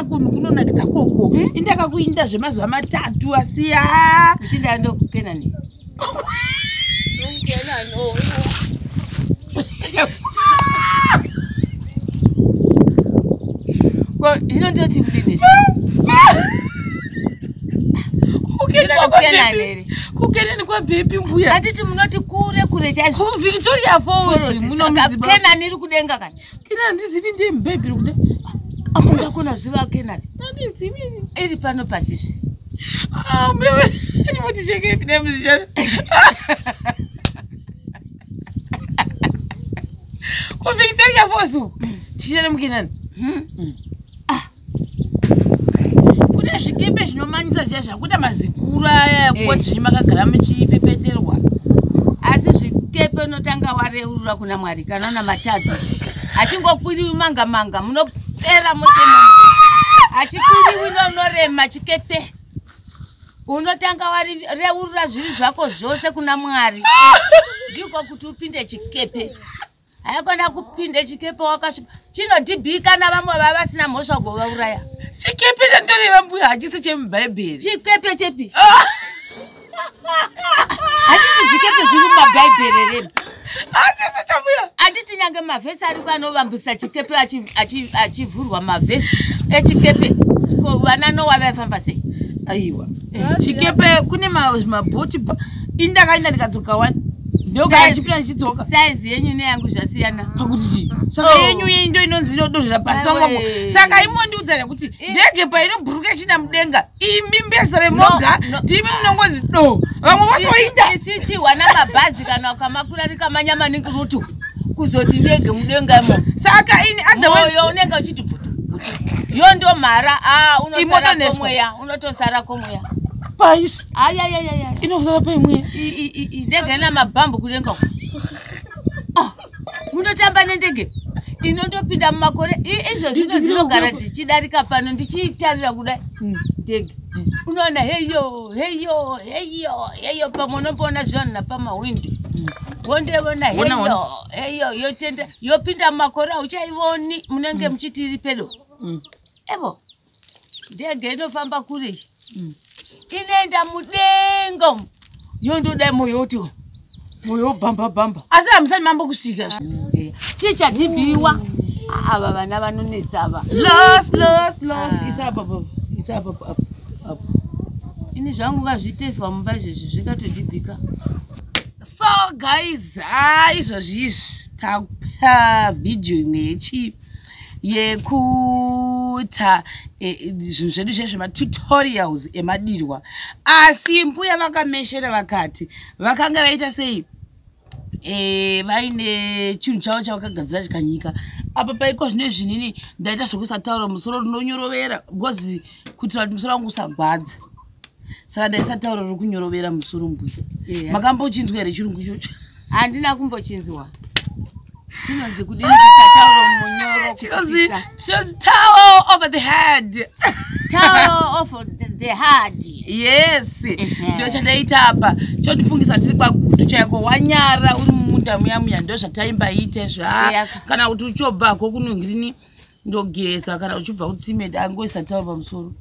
Kunhu kunonakidza koko indaka kuinda zvemazuva matatu asiya uchinda ndo Kenani ko inondoti kudini kukenani kwabhepi mbuya atiti munoti kure chaizvo kuVictoria Falls munomuziva Kenani iri kudenga kani Kenani ndizivi ndiye mbhepi iri kudenga amungakona ziva Kenani andizivi iri pano pasizve mbewe ndimotichekepi nemuzichana kuVictoria Falls tichene muKenani kune zvikepe zvinomanyisa zviya zvakuita mazikuru aya kuti zvini makagara muchipepeterwa asi zvikepe unotanga wareurura kuna Mwari kana una matadza achingokwiriwi manga munopera mose achikwiriwi nonorema chikepe unotanga wareurura zvivi zvako zvose kuna Mwari ndiko kuti upinde chikepe haikona kupinde chikepe wakasvipa chinodhibhika navamwe vavasina mhosva kuvauraya chikepe chandoreva mbuya hachisi chemubhaibheri chikepe chepi hatiti zvikepe zviri mumabhaibheri remu hachisi chambuya handiti nyange mavhesi ari kwanovambisa chikepe achivhurwa mavhesi echikepe vana Noa vaifamba sei aiwa chikepe kune mabhoti indakaenda ndikadzoka wani ndokachipira ndichidzoka saizi yenyu neyangu zvasiyana pakuti chii saka yenyu ndo inonzi inodonhera pasi wangu saka imondiudzana kuti ndege painobhuruka ichina mudenga imi mbesa remoga ndimi munongonzi do vamwe vosoinda isiti wana mabhazi kana ukamakwira rikamanya maningi rutu kuzoti ndege mudenga imo saka ini moyo unenge uchiti bvutu yo ndo mhara unosara komweya unotosara komweya paisi ayayayaya inozara paimweya ndege ina mabhambu kudenga munotamba nendege inondopinda mumakore izvo zvino dzinogara dzichidarika pano ndichiitarira kudai ndege unoona heyo pamunopona zvanhu napamahwindi wondeona heyo yotenda yopinda mumakore hauchaivoni munenge muchiti iri pedo evo ndege inofamba kure inoenda mudenga yondodai moyoto moyo bhamba asi hamusani mambo kusvika chichatibhiwa ava vana vanonetsa ava isapa ini zvangu ngazviteswa mumba izvezvi zvikatodhibhika so guys izvozvizvi takupa vhidhiyo imwe yekuta zvinhu zvedu zvezvematutorials emadirwa asi mbuya vakameshera vakati vakanga vaita sei vaine chinhu chavo chavakagadzira chikanyika apa paiko zvine zvinini ndaita zvokusataura musoro rinonyorovera because kuitira kuti musoro wangu usagwadza saka ndaisataura riri kunyorovera musoro mbuya makambochinzwa here chirungu ichocho handina kumbochinzwa chinonzi kudini kusataura munyoro chinonzi towel over the head towel over the head yes ndio chandaita apa chondifungisa tiri kwagutu chaiko wanyara uri mumunda muya ndo zvataimbaite kana kuti uchobvako kunongirini ndogeza kana uchibva kutsimende angoisa towel pamusoro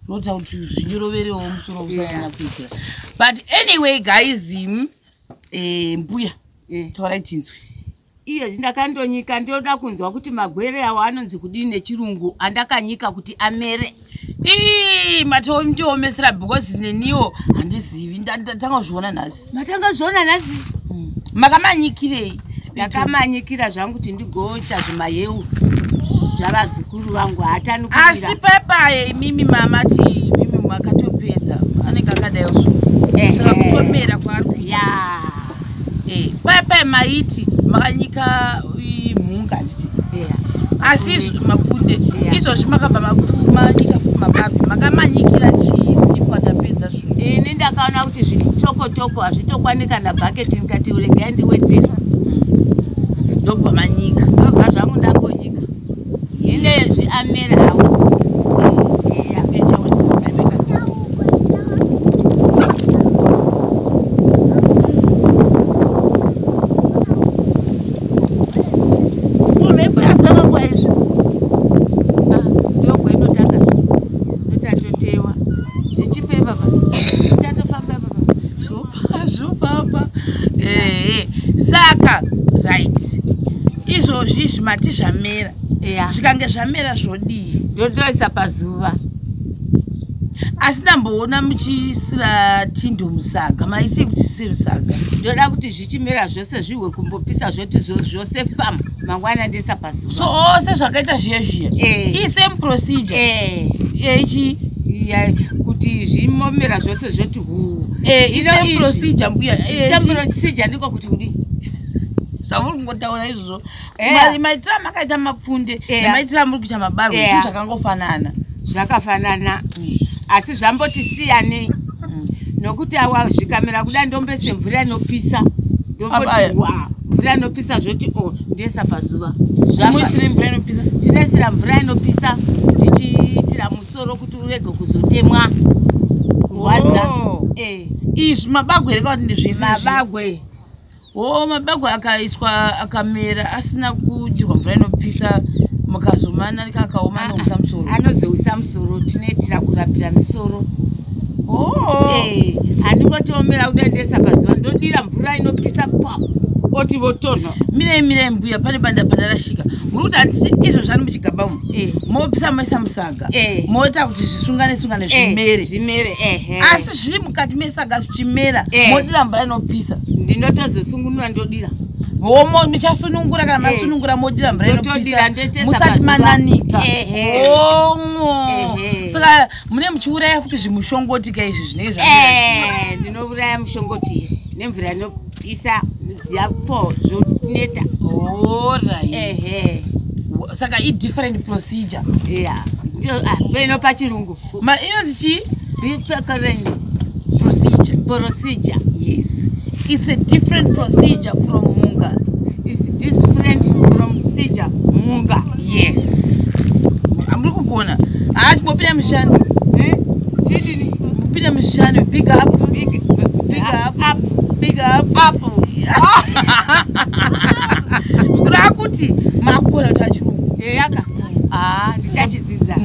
nota kuti zvinyoroverawo musoro usanyanya kuitira but anyway guys mbuya taurai tinzwe iyo ndakandonyika ndoda kunzwa kuti magwere awo anonzi kudini nechirungu andakanyika kuti amere matoomesera because neniwo handizivi ndatanga zviona nhasi matanga zviona nhasi makamanyikirei ndakamanyikira zvangu kuti ndigoita zvimayeu zvavazukuru vangu hatani asi paipaye imimi mamati imimi makatopedza anenge akadaiwo saka kutomera kwaari kuita paipai maiti makanyika mhunga titi asi mapfunde izvozvi makabva manyika mapapi makamanyikira chii chifwa tapedza zvo ini ndakaona kuti zvitokotoko hazvitokwanika nabhaketi ndikati uregai ndiwedzera ndobva manyika ndobva zvangu ndangonyika inezvi amera hawo right izvozvi zvimati zvamera zvikange zvamera zvodii ndotoisa pazuva asi ndamboona muchiisira tindo musaga maisi kuti zvise musaga ndoda kuti zvichimera zvose zviwe kumbopisa zvoti zvose famu mangwana ndisa pazuva so ose zvakaita zviya zviya isame procedure ichi kuti zvimomera zvose zvoti isame procedure mbuya isame procedure ndiko kuti kudi zvamuri kungotaura izvozvo maitira makaita mapfunde nemaitira muri kuita mabarwa zvinhu zvakangofanana zvakafanana asi zvamboti siyane nokuti awa zvikamera kuda ndombese mvura inopisa ndomboti mvura inopisa zvoti ndesa pazuva tinesira mvura inopisa tichiitira musoro kuti urege kuzotemwa kurwadza izvi mabagwe rekauti ndezvese mabagwe mabagwe akaiswa akamera asina kudirwa mvura inopisa mukazomana akaoma anoisa musoro anozowisa musoro tinoitira kurapira misoro handingotiomera kudaendesa pazuva ndodira mvura inopisa pa oti votonha mirei mbuya pane banda pandarashika muri kuti handiti izvo zvani muchigaba umu mopisa maisa musaga moita kuti zvisungane zvimere asi zviri mukati mesaga zvichimera modira mvura inopisa ndinotozosungunura ndodira michasunungura kana masunungura modira mvura inopisa musati mananika saka mune muchiuraya futi zvimushongoti kaizvi zvinenge ndinouraya mushongoti nemvura inopisa yapo zvoneta saka idifferent procedure peno pachirungu inonzi chii procedure yes it's a different procedure from munga it's different from procedure munga yes amuri kugona mopinda mushando mopinda mushando big up kura kuti makugona kuti achirungu yaka ndichachidzidza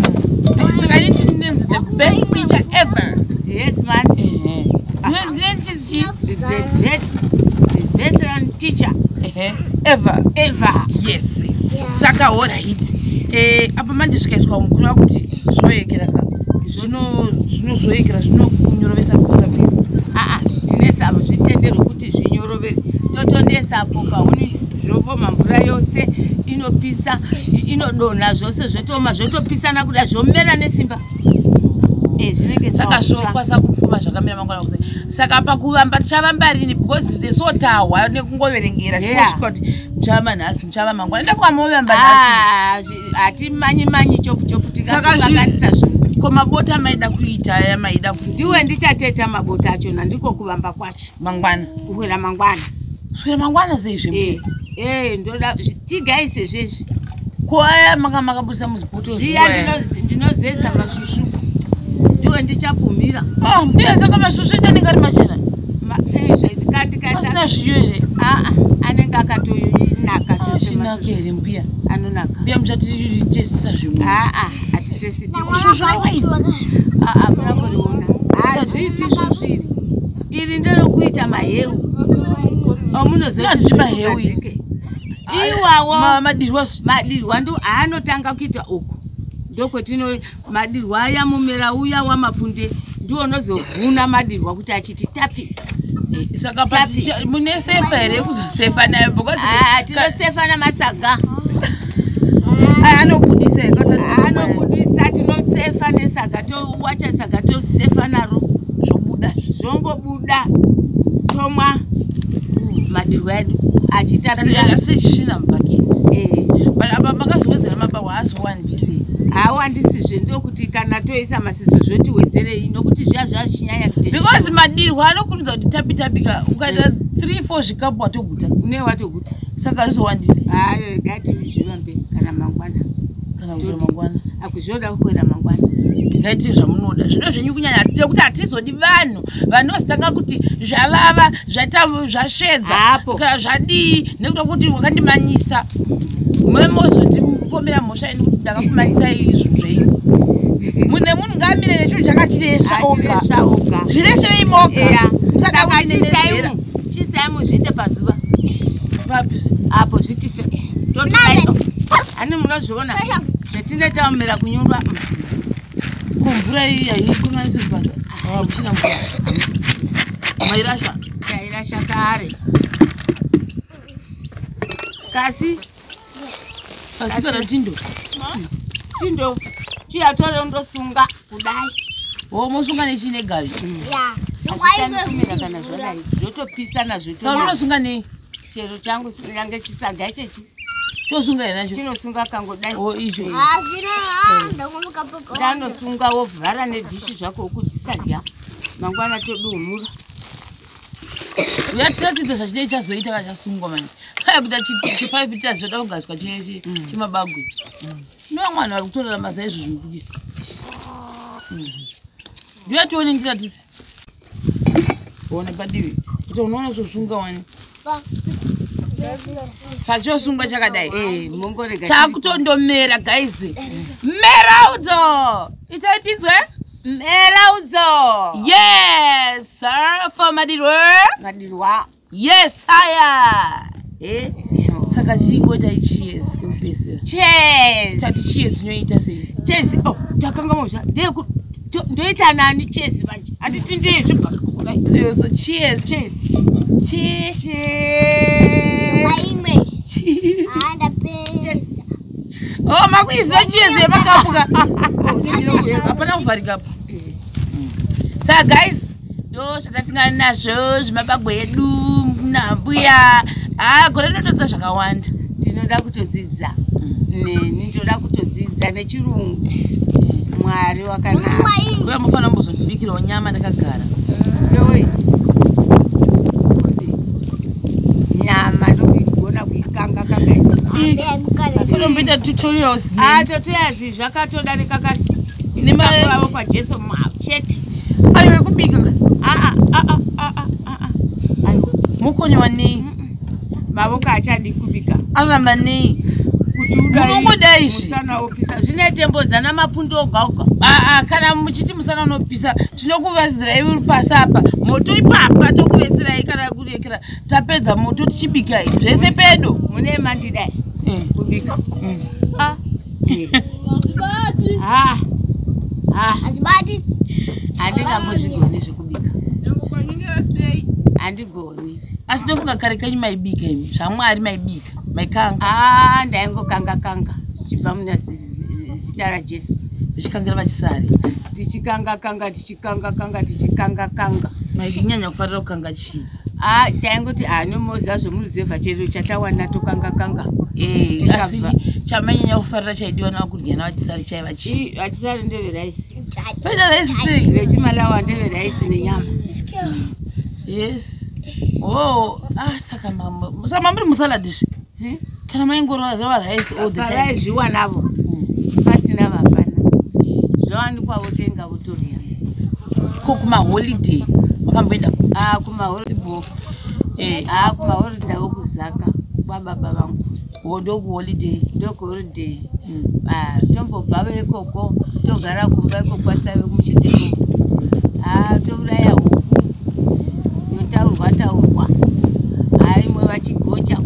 saka ndinenzi the best teacher ever yes man veteran teacher ever yes saka alright apa manje zvikaiswa mukuru wakuti zvinoyekera ka zvinozoyekera zvinokunyorovesa kukosa mbiyo tinesa zvitendero kuti zvinyorovere totondesapo kauni zvopoma mvura yose inopisa inodonha zvose zvotoma zvotopisana kuda zvomera nesimba zvinenge saka zvokwasa kupfuma zvakamira mangwana kuse saka pakuvamba tichavamba rini because desotahwa nekungoverengera zvinosvika kuti muchava nhasi muchava mangwana ndakwamovamba nhasi hatimanyimanyi chopu tikaakanisa zvinhu ko mabota maida kuita aya maida ndiwe ndichateta mabota achona ndiko kuvamba kwacho mangwana kuwera mangwana swera mangwana seizve ndoda tigaise zvezvi ko aya makabudisa muzibhoto zviya ndinozeza mashushu ndiwe ndichapumira mbiya saka mashushu ndaningari machena asina zviyo here anenge akatoinaka chose here mbiya anonaka mbiya muchatitesisa zvimwe munamboriona hazviti zvozviri iri nderokuita maheu omunozoti iwawo madirwa ndo aanotanga kuita uku ndokwetino madirwa aya mumera uya wamapfunde ndiwo unozovhuna madirwa kuti achiti tapi saka mune sefa here kuzosefa nayo tinosefa namasaga anobudisa tinosefa nesaga towacha saga tosefa naro zvongobuda tomwa madirwa edu achitapirasechishina mubhaketi but apa makazowedzera mabahwa azowandise awandisizve ndokuti kana toisa masiso zvotiwedzerei nokuti zviya zvachinyanya because madirwa anokurudza kuti tapitapika ukaita 3-4 zvikapu watoguta une watoguta saka zvizowandise gati zvivambe kana mangwana akuzvoda kuwera mangwana ngaite zvamunoda zvino zvenyu kunyanya kuti hatizodi vanhu vanozotanga kuti zvavava zvasvedza kana zvadii nekuda kuti wakandimanyisa muzondipomera mhosva inu kuti ndakakumanyisa izvo zvenyu mune munhu ngaamire nechinhu chakachiresva oga zviresverei moga saka chisai muzviite pazuva papi apo zvitife totodai ani munozviona zvetinetaumira kunyurwa kumvura iyi haikumanisi kupasa muchina mvura mairasha tairasha kare kasi kana tindo chiyatore undosunga kudai mosunga nechine gavi azvitamira kana zvadai zvotopisana unosunga nei chero changu yange chisaga ichechi chosunga here nacho chinosunga kangodai icho ndanosunga wovhara nedhishi zvako ukudzisadya mangwana todumura uyatiratidza zvachinei chazoita kachasungwa mani ayakuita chipaipita zvoda kugaswa chemabagwe novamwana vari kutorera maza izvo zvinokudia ndiyatione ndiratidze one padivi kuti unoona zvosunga wani sachosungwa chakadai chakutondomera gaisi meraudzo itatinzwe meraudzo yes sir for madirwa yes haya saka chingota ichiesi kupesera tati chiesi inoita sei chesi takanga mozva ndoita nani chesi manje handiti ndezvibhakakudaioso chesi makuizwa chiesi yemakapuka hapana kuvharikapo saka guys ndo zvatatingana nazvo zvimabagwe edu nambuya gore rinotodza zvakawanda tinoda kutodzidza nitoda kutodzidza nechirungu mwari wakanaka uya mufanira mbozondibikirawo nyama ndakagara nyama ndokuigona kuikanga kangainomboita tutorials totoyazi zvakatodarika kare isimavo kwajesu chete aiwe kubika mukonyiwa nei mavoko achadi kubika aramba nei kuti unongodai musana wopisa zvine temboza namapundo ogauka kana muchiti musana unopisa tinokuvesirai uri pasi apa moto ipapa tokuvesirai kana kurekera tapedza moto tichibikai zvese pedo mune mandidai kubika handingambozvigoni zvekubika handigoni asi ndofunga kare kanyu maibika imi zvamwari maibika maikanga ndaingokanga zvichibva muna zita rajesu zvichikangira vachisari tichikanga mainyanya kufarira kukanga chii taingoti nomoza zvomuruzevha chero chatawana tokanga asi chamanyanya kufarira chaidiwa nakudya navachisari chaiva chii vachisari ndeveraisi paita raisi sei vechimalawa ndeveraisi nenyama yes saka mamuri musaladizve kana maingoreva raisi vaizviwa navo pasina vapana zvawanikwa votenga votorya ko kumaholiday wakamboenda kumaholiday ndavo kuzaka kwababa vangu ndokuholiday tombobva ikoko togara kumba iko kwasave muchiteko touraya huku yotaurwa imwe vachigocha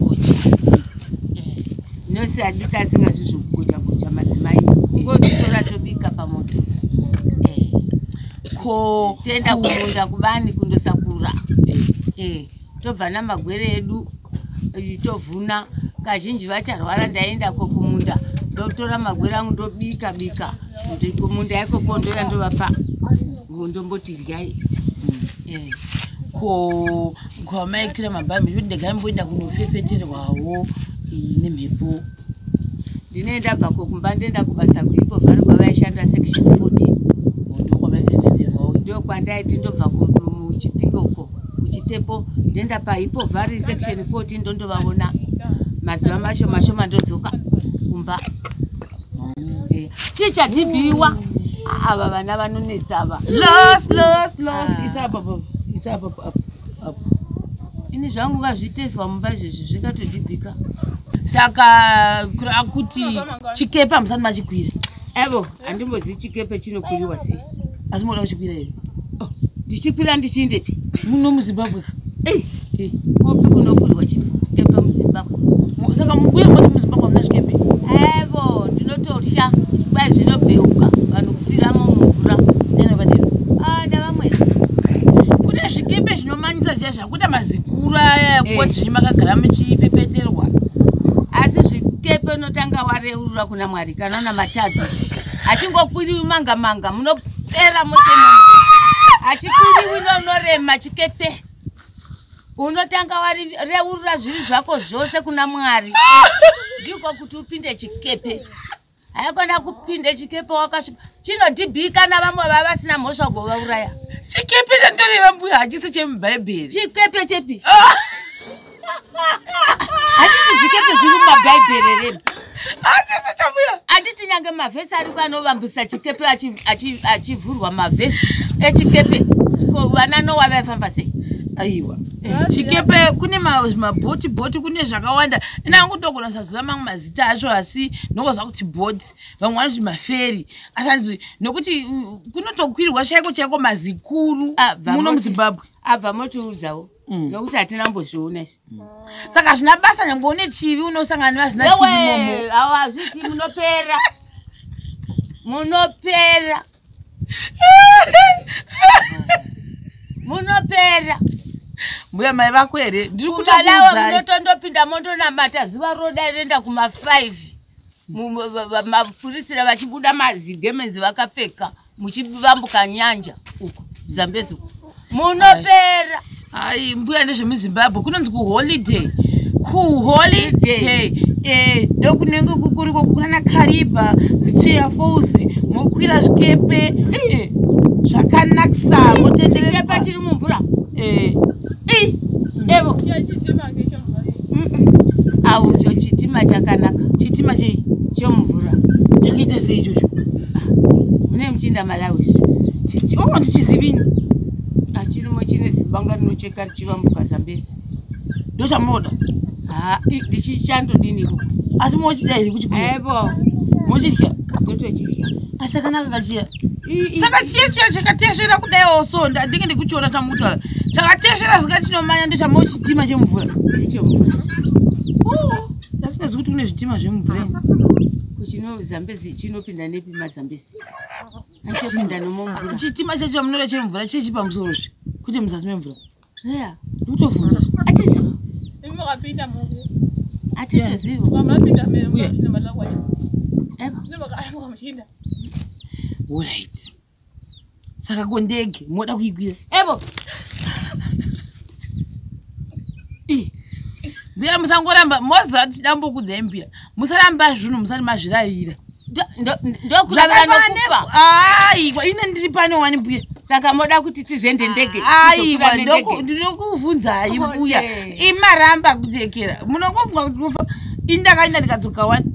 nosi hadu tasingazvi zvokugocha madzimai kungotitora tobika pamoto toenda kumunda kubani kundosakura tobva namagwere edu tovhuna kazhinji vacharwara ndaenda kumunda ndotora magwere angu ndobika kuti kumunda ikoko ndoya ndovapa ndomboti ryai kwamaikira mabhambi kuti ndagamboenda kunofefeterwawo nemhepo ndinoenda bva kokumba ndoenda kubasa kuipo vari kwavaishanda section 40 ndokwamaifefeterwawo ndokwandaiti ndobva muchipingo uko kuchitepo ndoenda paipo vari section 40 ndondovaona mazuva mashoma ndodzoka kumba chichadhibhiwa ava vana vanonetsava isapa ini zvangu ngazviteswa mumba izvezvi zvikatodhibhika saka kuti chikepe hamusati machikwira evo handimbozivi chikepe chinokwiriwa sei asi moda kuchikwira here ndichikwira ndichiindepi muno muzimbabwe kupi kunokwirwa chikepe muzimbabwe muZimbabwe. Saka mbuya moti muZimbabwe muna zvikepe. Evo ndinotosha kwai zvinobheuka vanhu kufiramo mumvura. Nene ukadini? Ndavamwe. Kune zvikepe zvinomanyisa zviya zvakuita mazikuru aya kuti makagara muchipepeterwa. Asi zvikepe unotanga wareurura kuna Mwari kana una matadza. Achingokwiriwi manga munopera mose achikwiriwi unorema chikepe. Unotanga wareurura zviri zvako zvose kuna Mwari. Ndiko kuti upinde chikepe. Haikona kupinde chikepe wakashupa. Chinodhibhika na vamwe vavasina mhosva kuvauraya. Chikepe chandoreva mbuya hachisi chemuBhaibheri. Chikepe chepi? Hatiti zvikepe zviri muBhaibheri remu. Hachisi chambuya. Handiti nyange mavhesi ari kwanovambisa chikepe achivhurwa mavhesi echikepe. Vana Noa vaifamba sei? Aiwa. Chikepe kune mabhoti kune zvakawanda. Nangu ndogona saziva mamwe mazita acho asi ndongoziva kuti bhoti vamwe vanoti maferi. Asi nokuti kunotokwirirwa chaiko mazikuru muno muZimbabwe. Abva motiudzawo. Nokuti hatina mbozviona izvi. Saka zvina basa nyange une chivi unosangana nevasina chivi momo. Awa zviti munopera. Munopera. Mbuya mai vako here ndiri kutalawa munotondopinda mondonamata zuva roda renda kuma5 mapurisira vachibuda mazigemenzi vakapfeka muchivambuka nyanja uko Zambezi munopera. Hai mbuya nezvemuZimbabwe kunonzi kuholiday ndokunenge kukuriko kuna Kariba Victoria Falls mokwira zvikepe zvakanakisa motendereka chiri mumvura. Evo awu cho chitima chakanaka. Chitima chei chomuvura chakaita sei ichocho? Mune muchinda Malawi. Ndichizivini achirimo chine zibanga rinocheka richivambuka Zambezi. Ndo chamunoda? Ndichichandodiniko asi mochida here kuchikuru? Evo mochidya? Totochidya. Achakanaka kachiya. Saka chiya chakateshera kudaiwo so ndinge ndikuchiona chamutaura. Chakateshera zika chinomanya ndochamo chitima chemvura. Ndichemvura. Ndasingazvi kuti kune zvitima zvemvura. Kuchino Zambezi chinopinda nepi maZambezi. Anchopinda nomumvura. Chitima chacho munore chemvura chechipamusoro zve. Kuti muzasi memvura. Yeah. Ndikutobvunza. Atiziva. Imokapinda mungu. Atitoziva. Vamapinda mera muna malakwa. Eba. Ndibakaimwa mchinda. Alright. Saka kondege moda kuikwira. Ebo. Mbuya musangoramba mozati dambo kudzembia. Musaramba zvinhu musati mazviravira. Ndokuravira nokufa. Aiwa ine ndiri pane wani mbuya. Saka moda kuti tizende ndege. Aiwa ndinokuvhunzai mbuya. Imaramba kudzekera. Munongofunga kuti mufa indakaenda ndikadzoka wani.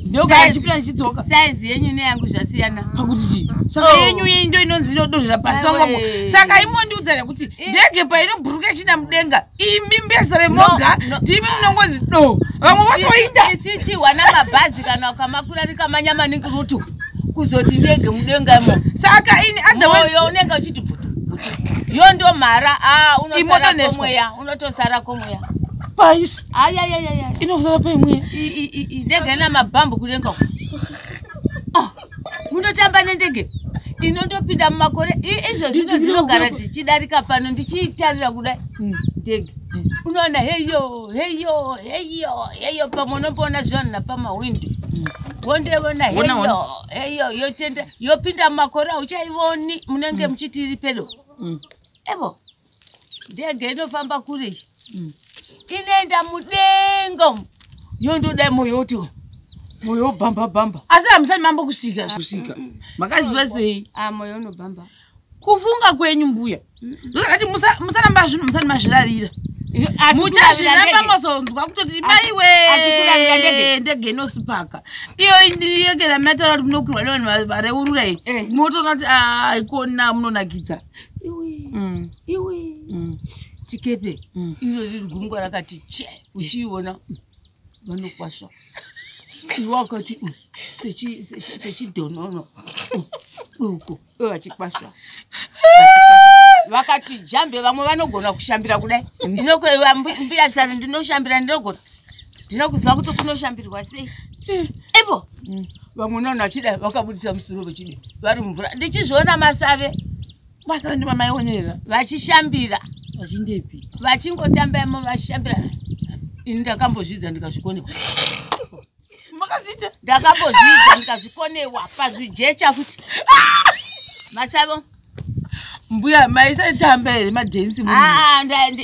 Ndoka chipira ndichidzoka. Size yenyu neyangu zvasiyana. Pakuti chi? Saka yenyu ndo inonzi inodonhera pasi wangu. Saka imondiudzana kuti ndege painobhuruka china mudenga imimbezere moga ndimi munongozi do. Vamwe vosoinda. Isiti wana mabhazi kana ukamakura rikamanya maningi rutu kuzoti ndege mudengamo. Saka ini otherwise yo unenge uchiti bvutu. Yo ndo mara unosara komweya unotosara komweya. Pais. Aya. Inozara pa imwe. Ndege na mabhambu kudenga. Munotamba nendege. Inondopinda mumakore izvo zvino dzinogara dzichidarika pano ndichiitarira kudai. Ndege. Unoona heyo pamunopona zvanhu napamawindi. Wondevona heyo yotenda yopinda mumakore auchaivoni munenge muchiti iri pedo. Evo ndege inofamba kure. Inoenda mudenga yondodai moyo bhamba. Asi hamusati mambo kusvika. Makaziva sei? Moyo unobhamba. Kufunga kwenyu mbuya. Ndokati musaramba zvinhu musati mazviravira. Muchazviramba mazonzwa kutoti maiwe ndege inosipaka. Iyo ndiyekera mataura kuti munokwirwa nevanhu vareurura iyi. Munotoona kuti ikona munonakidza. Iwe. Chikepe iro riri gungwa rakati uchiona vanokwasva. Wakati sechidhonono duku vachikwasva. Vakati jambe vamwe vanogona kushambira kudai. Inokwe mbuya sari ndinoshambira ndinogona. ndinokuziva kuti kunoshambirwa sei ipo vamwe nana achida vakabudisa musoro vechidi vari mumvura ndichizviona masave ndimamaionera vachishambira vachindepi vachingotambaimo vachishambira ini ndakambozvidza ndikazvikonewa ndakambozvidza ndikazvikonewa pazvijecha futi masavo mbuya maisatamba here madhensi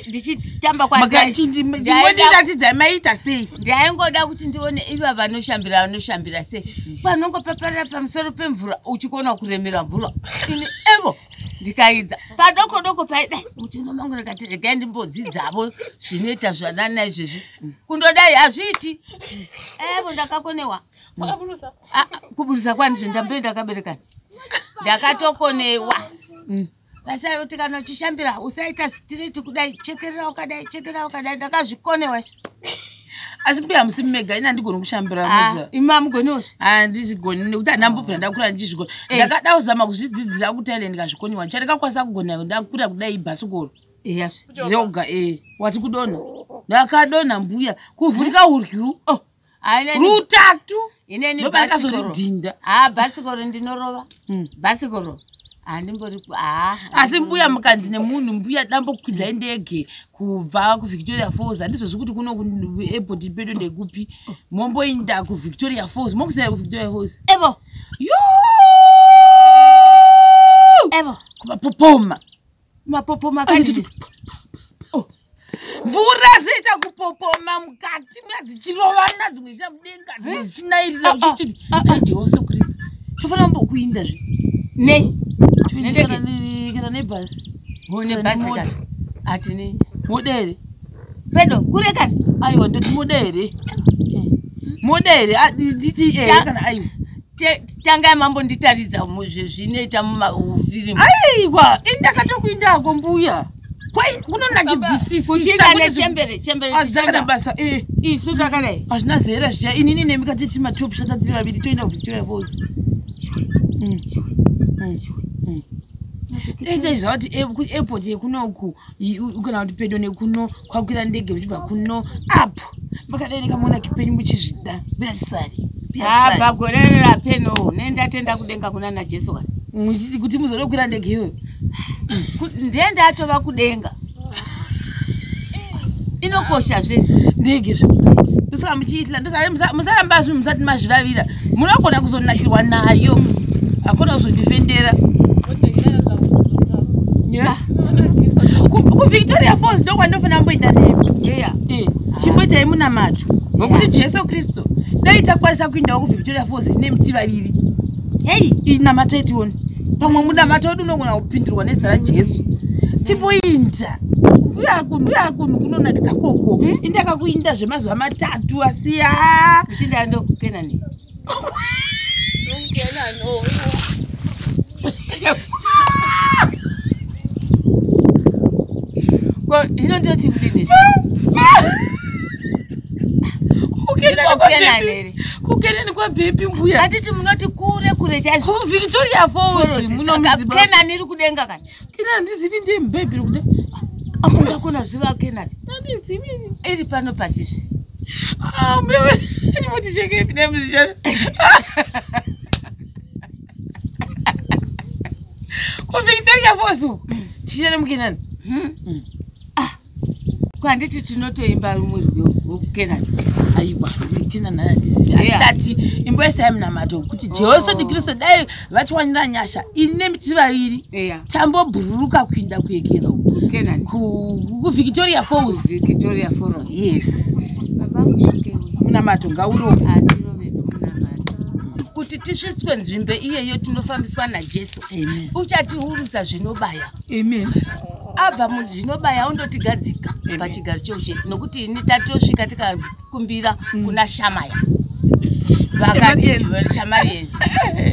ndichitamba kwandatidzai maita sei ndaingoda kuti ndione iva vanoshambira sei panongopaparira pamusoro pemvura uchikona kuremera mvura ini evo ndikaidza padoko paidai mutino mangu ndikati regai ndimbodzidzavo zvinoita zvanana izvezvi kundodai hazviiti evo ndakakonewa kuburusa kwandizvo ndambe ndakaberekana ndakatokonewa basa kuti kana uchishambira usaita street kudai chekerera ukadai ndakazvikonewa asi mbuya musi mega ina ndigoni kushambira muza imamugoniwose handizvigoni nekuti handambobvira ndakura ndichizvikoni ndakada kuzama kuzvidzidzira kuti aile ndikazvikoniwa chandakakwanisa kugona ndakura kudai ibhasikoro roga wati kudonha ndakadonha mbuya kuvhurika uryu rutatu ineni bhasikoro bhasikoro ndinorova bhasikoro handimbori asi mbuya mukanzi nemunhu mbuya dambokwidzai ndege kubva kuVictoria Falls handizozvi kuti kuno kuairport pedo ndekupi momboinda kuVictoria Falls mokusera kuVictoria Falls evo kumapopoma mapopoma mvura ziita kupopoma mukati dzichirovana dzimwe dzichina mudenga dzimwe dzichinairira uchiti jehovha kristu tofanira kumbokuindazve kana nebhasi nebhasi atini modere pedo kurekani aiwa ndoti modere nditi kana aiwa tangai mambo nditaridza zvinoita mumafirimu aiwa indakatokuindako mbuya kunonakedzisisibasa isu takadai hazvina zera zviya inini nemi katiti matop shata tiri vaviri toenda kuVictoria Falls ndaiziva kuti airport yekunoku kana kuti pedo nekuno kwakwira ndege muchibva kuno apo makadai kamona kipenyu muchizvida besari bagorerera peno nendatenda kudenga kuna najesu kana muchiti kuti muzodokwira ndege iyoyo ndendatova kudenga inokoshazve ndege ndosaka muchiitira musaramba zvinhu musati mazviravira munogona kuzonakirwa nayo akona kuzondifendera kuVictoria Falls ndokwandofanira mboenda nemi chimboitai munamato nokuti jesu kristu dai takwanisa kuindawo kuVictoria Falls nemiti vaviri inamata itioni pamwe munamato wedu unogona kupindirwa nezita rajesu timboinda uyakunhu kunonakidza koko indakakuinda zvemazuva matatu asi uchinda ndokukenani hino ndoti kudini kukenani kwabhepi mbuya handiti munoti kure chaizvo kuVictoria Falls kenani iri kudenga kani kenani ndizivi ndiye mubhepi rikude amungakona ziva kenani handizivi iri pano pasizve ndimotishekepi nemusishana kuVictoria Falls tichene mukenani kwanditi tinotoimba rumwe rwekukenani aiwa ndikenani handisivi asitati imboisai munamato kuti jehoso ndikristu dai vachiwanira nyasha ine miti vaviri tambobhururuka kuinda kuekera kuVictoria Falls yes munamato ngauro kuti tisvitswe nzvimbo iyeyo tinofambiswa najesu uchatiurisa zvinobaya abva muzvinobaya undotigadzika pachigaro cheuche nokuti ini tatosvika tikakumbira kuna shamaya shamarienzi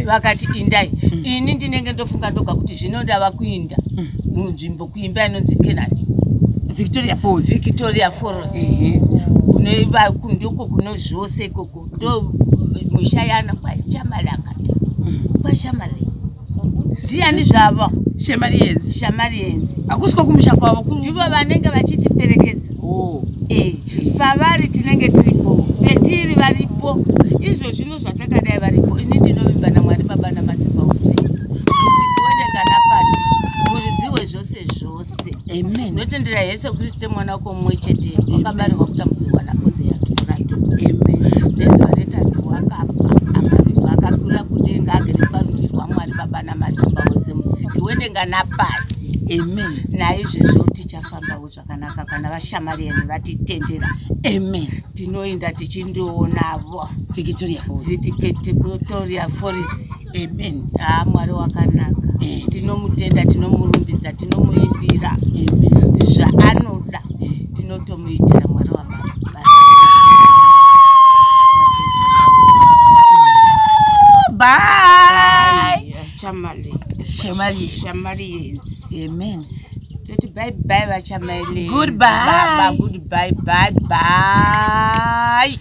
vakati indai ini ndinenge ndofunga ndoga kuti zvino ndava kuinda munzvimbo kuimba inonzi kenani Victoria Falls ndiko kuno zvose ikoko ndo mushayana kwachamalakata kwashamale ndiani zvava shamarienzi shamarienzi akusiko kumusha kwavo ndivo vanenge vachitiperekedza pavari tinenge tiripo petiri varipo izvo zvino zvatakadai varipo ini ndinovimba naMwari Baba naMasimba Ose musiki kana pasi muridziwe zvose zvose. Amen. Ndotendera Yesu Kristu mwana wako mumwe chete wakabarirwa kutambudzirwa naponzi yake Pilato. Amen. Nezuva retatu wakafa akavigwa akakwira kudenga agere parutivi rwaMwari Baba naMasimba Ose musiki wedenga napasi. Amen. Naizvozvo tichafambawo zvakanaka kana vashamari yedu vatitendera. Amen. Tinoenda tichindoonavo Victoria Falls. Amen. Mwari wakanaka. Tinomutenda, tinomurumbidza, tinomuimbira zvaanoda, tinotomuitira Mwari waMwari. Bye. Shamali. Amen. Bye bye vachamali. Goodbye. Baba, goodbye. Bye bye.